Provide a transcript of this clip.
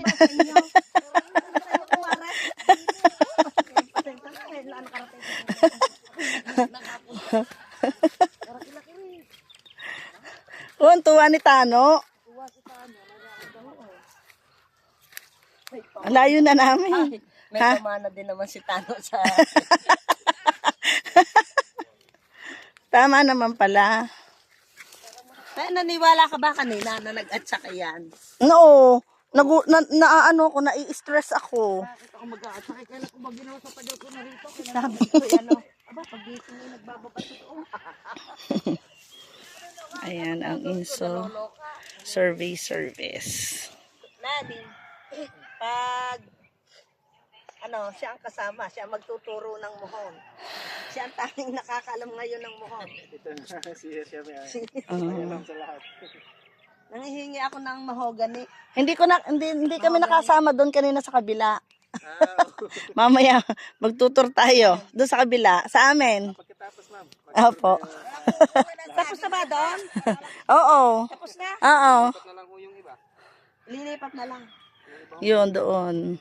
ba sa inyo? Sa inyo kumare. Pasensya na, ngayon lang nakarating. Ang tuwa ni Tano. Ang layo na namin. May pamana din naman si Tano sa... Tama naman pala. Kaya naniwala ka ba kanina na nag-atsaka yan? No, ano ko, nai-stress ako. Bakit ako mag-atsaka? Kailan ko ba ginawa sa tagal ko na rito? Sabi ko ano, aba, pag-gising mo nagbababa sa ito. Ayan ang INSO survey service. Nani, pag ano, siya ang kasama, siya ang magtuturo ng muhon. Siya ang tanging nakakaalam ngayon ng muhon. Ito na, siya may alam sa lahat. Nangihingi ako ng mahogany. Hindi kami nakasama doon kanina sa kabila. Mamaya magtutur tayo doon sa kabila sa amin. Pagkatapos ma'am. Opo. Tapos na ba doon? Oo. Tapos na? Oo. Tapos na lang po yung iba. Lilipat na lang. Yun doon.